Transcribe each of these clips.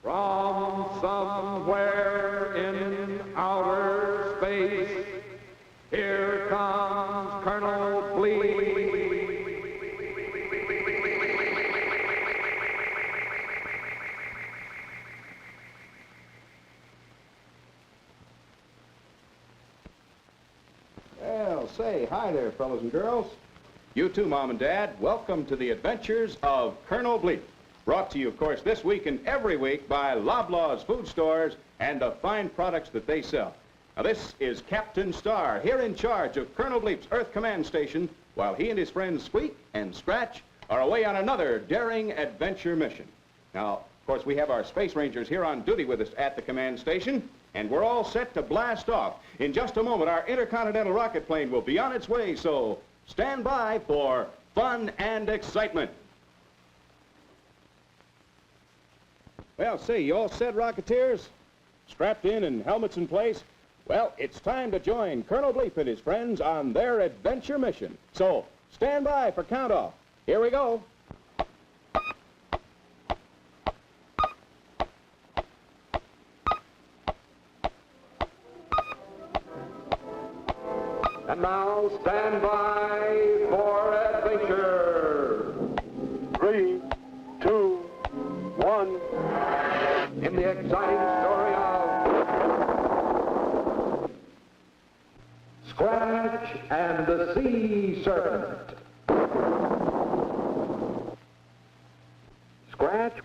From somewhere in outer space, here comes Colonel Bleep. Well, say, hi there, fellas and girls. You too, Mom and Dad. Welcome to the adventures of Colonel Bleep. Brought to you, of course, this week and every week by Loblaw's Food Stores and the fine products that they sell. Now, this is Captain Star, here in charge of Colonel Bleep's Earth Command Station, while he and his friends Squeak and Scratch are away on another daring adventure mission. Now, of course, we have our Space Rangers here on duty with us at the command station, and we're all set to blast off. In just a moment, our intercontinental rocket plane will be on its way, so stand by for fun and excitement. Well, say, you all set, Rocketeers? Strapped in and helmets in place? Well, it's time to join Colonel Bleep and his friends on their adventure mission. So, stand by for count-off. Here we go. And now, stand by for adventure. 3, 2, 1. In the exciting story of Scratch and the Sea Serpent. Scratch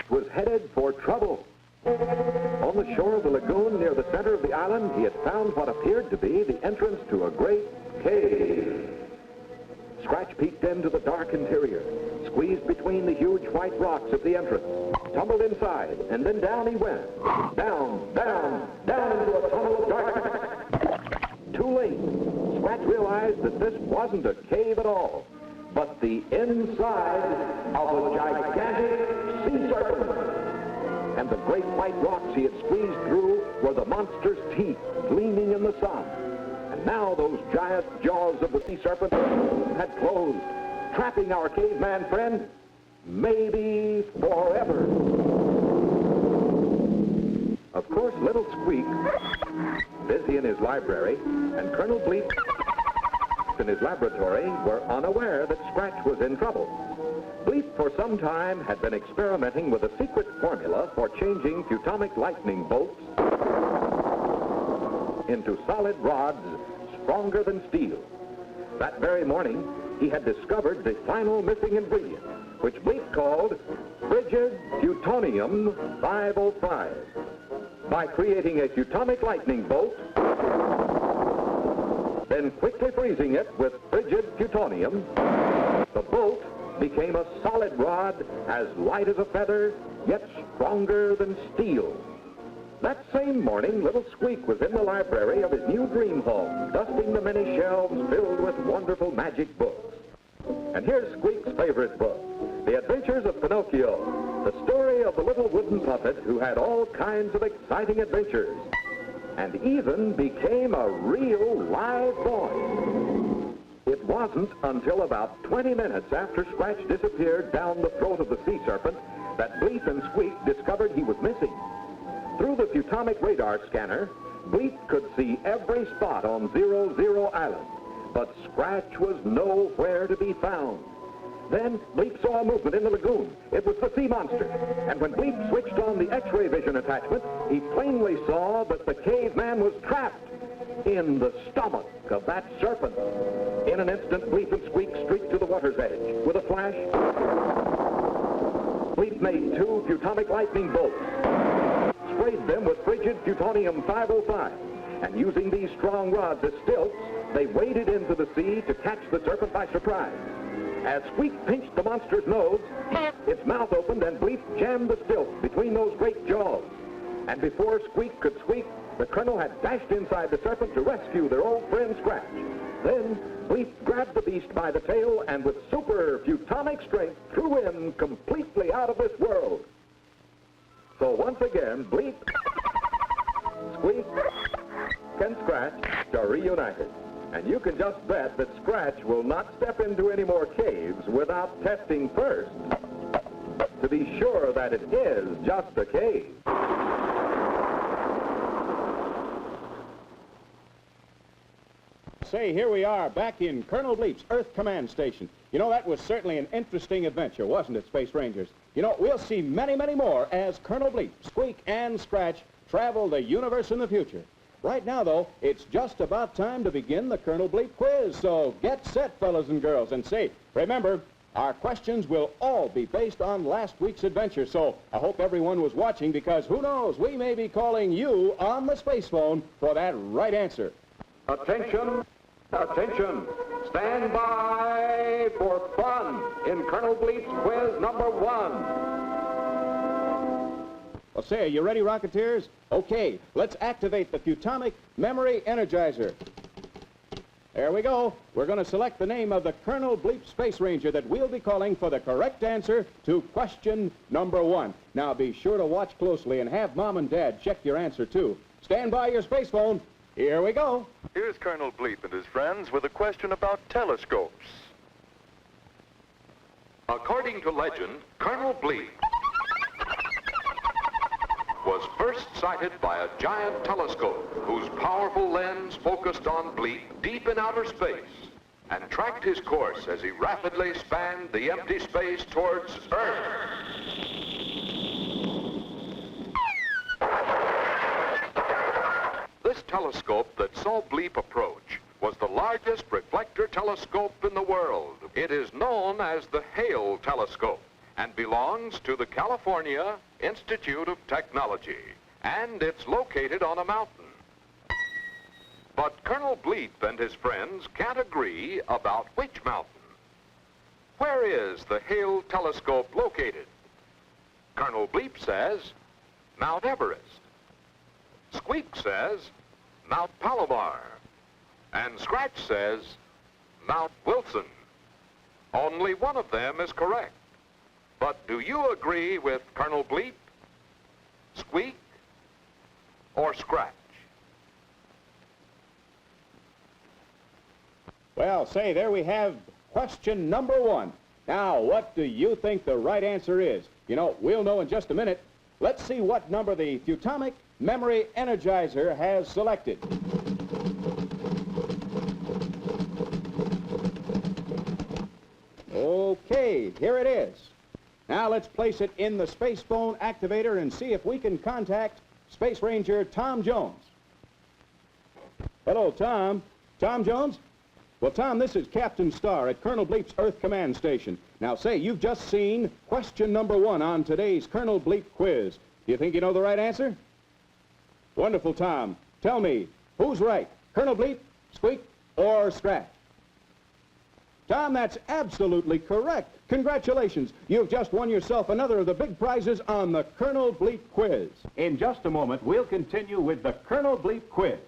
was headed for trouble. On the shore of the lagoon near the center of the island, he had found what appeared to be the entrance to a great cave. Scratch peeked into the dark interior, squeezed between the huge white rocks at the entrance, tumbled inside, and then down he went. Down, down, down into a tunnel of darkness. Too late. Scratch realized that this wasn't a cave at all, but the inside of a gigantic sea serpent. And the great white rocks he had squeezed through were the monster's teeth gleaming in the sun. And now those giant jaws of the sea serpent had closed, trapping our caveman friend, maybe forever. Of course, little Squeak, busy in his library, and Colonel Bleep in his laboratory were unaware that Scratch was in trouble. Bleep, for some time, had been experimenting with a secret formula for changing Teutonic lightning bolts into solid rods stronger than steel. That very morning, he had discovered the final missing ingredient, which Bleep called frigid plutonium 505. By creating a Teutonic lightning bolt, then quickly freezing it with frigid plutonium, the bolt became a solid rod as light as a feather, yet stronger than steel. That same morning, little Squeak was in the library of his new dream home, dusting the many shelves filled with wonderful magic books. And here's Squeak's favorite book, The Adventures of Pinocchio, the story of the little wooden puppet who had all kinds of exciting adventures, and even became a real live voice. It wasn't until about 20 minutes after Scratch disappeared down the throat of the sea serpent that Bleep and Squeak discovered he was missing. Through the Teutonic radar scanner, Bleep could see every spot on 00 Island, but Scratch was nowhere to be found. Then Bleep saw a movement in the lagoon. It was the sea monster. And when Bleep switched on the X-ray vision attachment, he plainly saw that the caveman was trapped in the stomach of that serpent. In an instant, Bleep and Squeak streaked to the water's edge. With a flash, Bleep made 2 Teutonic lightning bolts, sprayed them with frigid plutonium 505, and using these strong rods as stilts, they waded into the sea to catch the serpent by surprise. As Squeak pinched the monster's nose, its mouth opened and Bleep jammed the stilts between those great jaws. And before Squeak could squeak, the colonel had dashed inside the serpent to rescue their old friend Scratch. Then Bleep grabbed the beast by the tail and with super plutonic strength threw him completely out of this world. So once again, Bleep, Squeak, and Scratch are reunited. And you can just bet that Scratch will not step into any more caves without testing first to be sure that it is just a cave. Say, here we are back in Colonel Bleep's Earth Command Station. You know, that was certainly an interesting adventure, wasn't it, Space Rangers? You know, we'll see many, many more as Colonel Bleep, Squeak, and Scratch travel the universe in the future. Right now, though, it's just about time to begin the Colonel Bleep quiz. So get set, fellas and girls, and say, remember, our questions will all be based on last week's adventure. So I hope everyone was watching, because who knows, we may be calling you on the space phone for that right answer. Attention, attention. Stand by for fun in Colonel Bleep's quiz number 1. Well, say, are you ready, Rocketeers? Okay, let's activate the Futonic Memory Energizer. There we go. We're going to select the name of the Colonel Bleep Space Ranger that we'll be calling for the correct answer to question number 1. Now, be sure to watch closely and have Mom and Dad check your answer, too. Stand by your space phone. Here we go. Here's Colonel Bleep and his friends with a question about telescopes. According to legend, Colonel Bleep was first sighted by a giant telescope whose powerful lens focused on Bleep deep in outer space and tracked his course as he rapidly spanned the empty space towards Earth. This telescope that saw Bleep approach was the largest reflector telescope in the world. It is known as the Hale Telescope and belongs to the California Institute of Technology, and it's located on a mountain. But Colonel Bleep and his friends can't agree about which mountain. Where is the Hale Telescope located? Colonel Bleep says Mount Everest. Squeak says Mount Palomar. And Scratch says Mount Wilson. Only one of them is correct. But do you agree with Colonel Bleep, Squeak, or Scratch? Well, say, there we have question number 1. Now, what do you think the right answer is? You know, we'll know in just a minute. Let's see what number the Futonic Memory Energizer has selected. Okay, here it is. Now let's place it in the space phone activator and see if we can contact Space Ranger Tom Jones. Hello, Tom. Tom Jones? Well, Tom, this is Captain Starr at Colonel Bleep's Earth Command Station. Now, say, you've just seen question number 1 on today's Colonel Bleep quiz. Do you think you know the right answer? Wonderful, Tom. Tell me, who's right, Colonel Bleep, Squeak, or Scratch? Tom, that's absolutely correct. Congratulations. You've just won yourself another of the big prizes on the Colonel Bleep quiz. In just a moment, we'll continue with the Colonel Bleep quiz.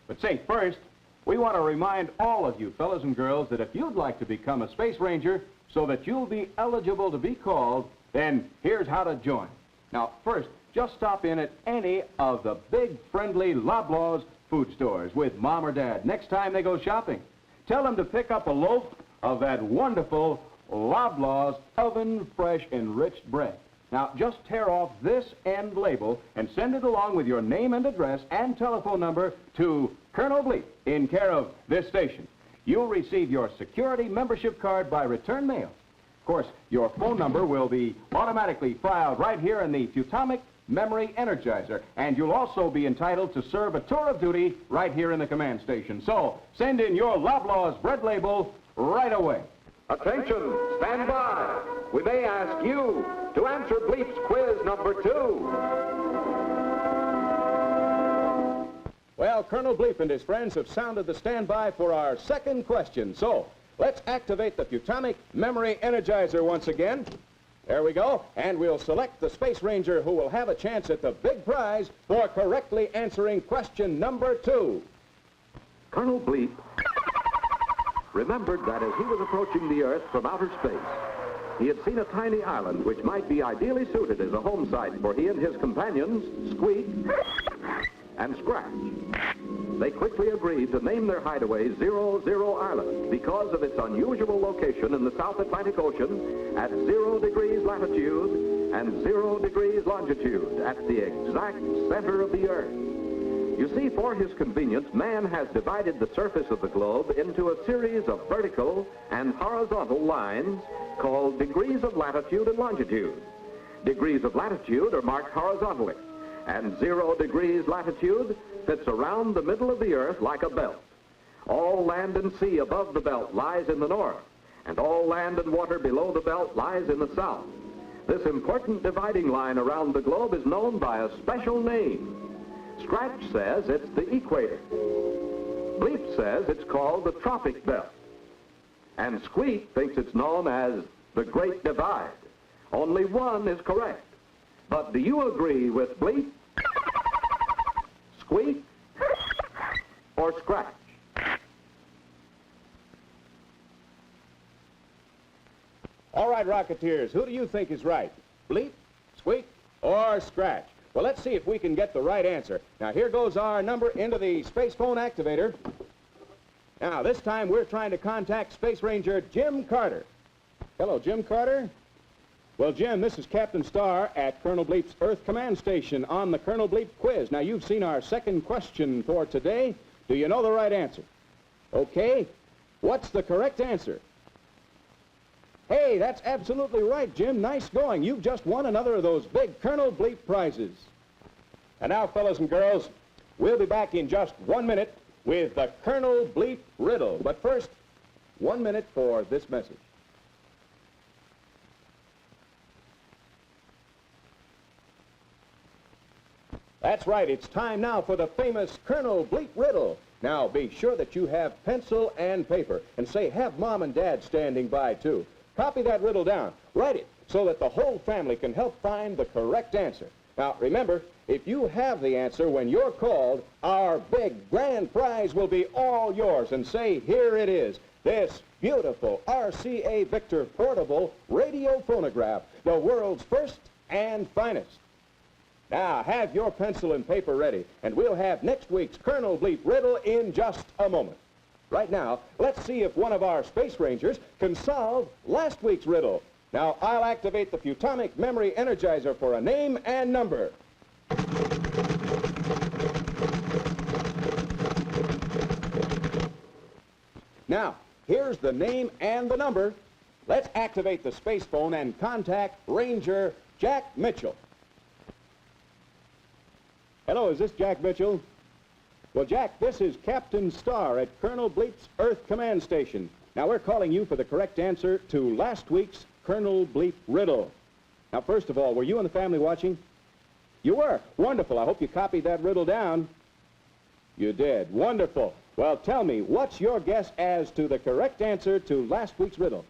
But say, first, we want to remind all of you fellas and girls that if you'd like to become a Space Ranger so that you'll be eligible to be called, then here's how to join. Now, first, just stop in at any of the big, friendly Loblaws food stores with Mom or Dad next time they go shopping. Tell them to pick up a loaf of that wonderful Loblaws oven-fresh enriched bread. Now, just tear off this end label and send it along with your name and address and telephone number to Colonel Bleep in care of this station. You'll receive your security membership card by return mail. Of course, your phone number will be automatically filed right here in the Futonic Memory Energizer, and you'll also be entitled to serve a tour of duty right here in the command station. So, send in your Loblaws bread label right away. Attention, stand by. We may ask you to answer Bleep's quiz number 2. Well, Colonel Bleep and his friends have sounded the standby for our second question. So, let's activate the Futonic Memory Energizer once again. There we go. And we'll select the Space Ranger who will have a chance at the big prize for correctly answering question number 2. Colonel Bleep remembered that as he was approaching the Earth from outer space, he had seen a tiny island which might be ideally suited as a home site for he and his companions, Squeak and Scratch. They quickly agreed to name their hideaway 00 Island because of its unusual location in the South Atlantic Ocean at 0 degrees latitude and 0 degrees longitude at the exact center of the Earth. You see, for his convenience, man has divided the surface of the globe into a series of vertical and horizontal lines called degrees of latitude and longitude. Degrees of latitude are marked horizontally, and 0 degrees latitude fits around the middle of the Earth like a belt. All land and sea above the belt lies in the north, and all land and water below the belt lies in the south. This important dividing line around the globe is known by a special name. Scratch says it's the equator. Bleep says it's called the tropic belt. And Squeak thinks it's known as the Great Divide. Only one is correct. But do you agree with Bleep, Squeak, or Scratch? All right, Rocketeers, who do you think is right? Bleep, Squeak, or Scratch? Well, let's see if we can get the right answer. Now, here goes our number into the space phone activator. Now, this time we're trying to contact Space Ranger Jim Carter. Hello, Jim Carter. Well, Jim, this is Captain Starr at Colonel Bleep's Earth Command Station on the Colonel Bleep quiz. Now, you've seen our second question for today. Do you know the right answer? Okay. What's the correct answer? Hey, that's absolutely right, Jim. Nice going. You've just won another of those big Colonel Bleep prizes. And now, fellas and girls, we'll be back in just 1 minute with the Colonel Bleep riddle. But first, 1 minute for this message. That's right. It's time now for the famous Colonel Bleep riddle. Now, be sure that you have pencil and paper. And say, have Mom and Dad standing by, too. Copy that riddle down. Write it so that the whole family can help find the correct answer. Now, remember, if you have the answer when you're called, our big grand prize will be all yours. And say, here it is, this beautiful RCA Victor portable radio phonograph, the world's first and finest. Now, have your pencil and paper ready, and we'll have next week's Colonel Bleep riddle in just a moment. Right now, let's see if one of our Space Rangers can solve last week's riddle. Now, I'll activate the Futonic Memory Energizer for a name and number. Now, here's the name and the number. Let's activate the space phone and contact Ranger Jack Mitchell. Hello, is this Jack Mitchell? Well, Jack, this is Captain Starr at Colonel Bleep's Earth Command Station. Now, we're calling you for the correct answer to last week's Colonel Bleep riddle. Now, first of all, were you and the family watching? You were. Wonderful. I hope you copied that riddle down. You did. Wonderful. Well, tell me, what's your guess as to the correct answer to last week's riddle?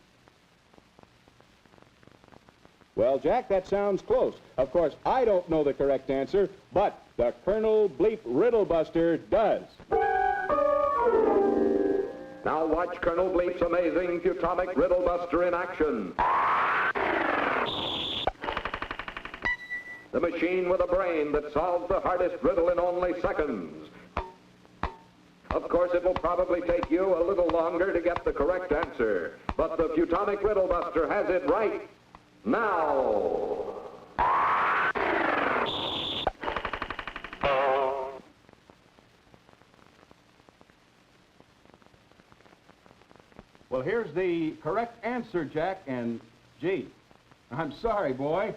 Well, Jack, that sounds close. Of course, I don't know the correct answer, but the Colonel Bleep Riddle Buster does. Now watch Colonel Bleep's amazing Futonic Riddle Buster in action. The machine with a brain that solves the hardest riddle in only seconds. Of course, it will probably take you a little longer to get the correct answer, but the Futonic Riddle Buster has it right now. Well, here's the correct answer, Jack, and gee, I'm sorry, boy.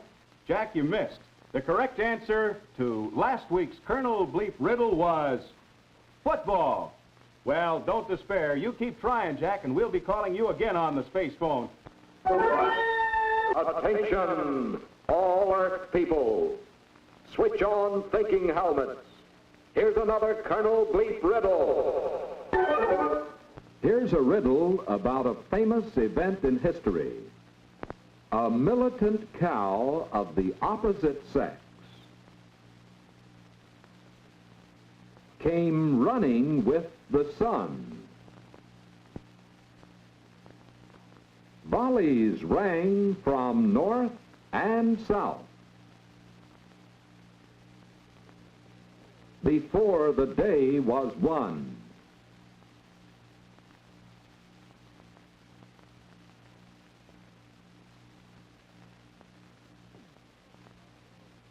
Jack, you missed. The correct answer to last week's Colonel Bleep riddle was football. Well, don't despair. You keep trying, Jack, and we'll be calling you again on the space phone. Attention, all Earth people. Switch on thinking helmets. Here's another Colonel Bleep riddle. Here's a riddle about a famous event in history. A militant cow of the opposite sex came running with the sun. Volleys rang from north and south. before the day was won.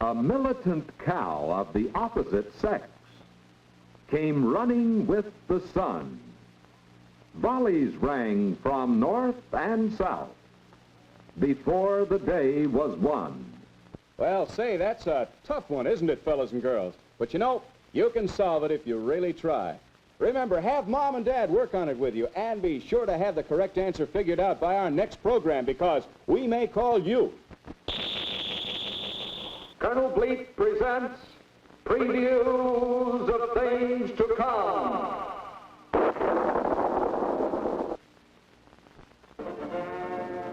A militant cow of the opposite sex came running with the sun. Volleys rang from north and south before the day was won. Well, say, that's a tough one, isn't it, fellas and girls? But you know, you can solve it if you really try. Remember, have Mom and Dad work on it with you, and be sure to have the correct answer figured out by our next program, because we may call you. Colonel Bleep presents Previews of Things to Come.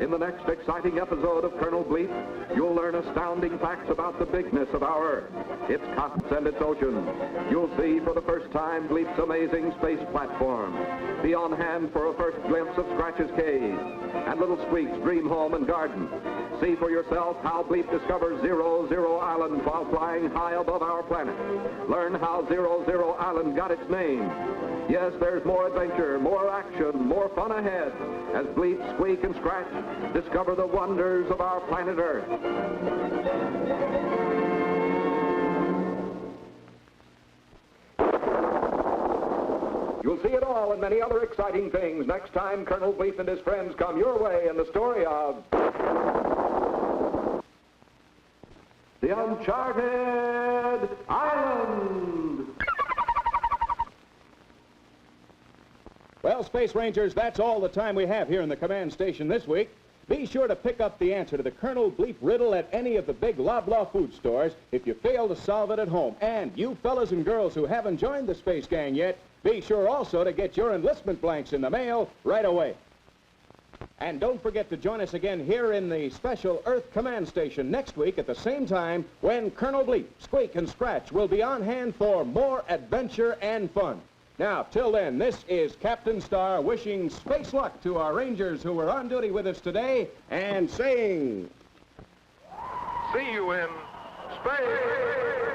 In the next exciting episode of Colonel Bleep, you'll learn astounding facts about the bigness of our Earth, its continents and its oceans. You'll see for the first time Bleep's amazing space platform. Be on hand for a first glimpse of Scratch's cave and Little Squeak's dream home and garden. See for yourself how Bleep discovers Zero Zero Island while flying high above our planet. Learn how Zero Zero Island got its name. Yes, there's more adventure, more action, more fun ahead as Bleep, Squeak, and Scratch discover the wonders of our planet Earth. You'll see it all and many other exciting things next time Colonel Bleep and his friends come your way in the story of The Uncharted Island. Well, Space Rangers, that's all the time we have here in the command station this week. Be sure to pick up the answer to the Colonel Bleep riddle at any of the big Loblaw food stores if you fail to solve it at home. And you fellas and girls who haven't joined the Space Gang yet, be sure also to get your enlistment blanks in the mail right away. And don't forget to join us again here in the special Earth Command Station next week at the same time when Colonel Bleep, Squeak, and Scratch will be on hand for more adventure and fun. Now, till then, this is Captain Star wishing space luck to our Rangers who were on duty with us today and saying, See you in space!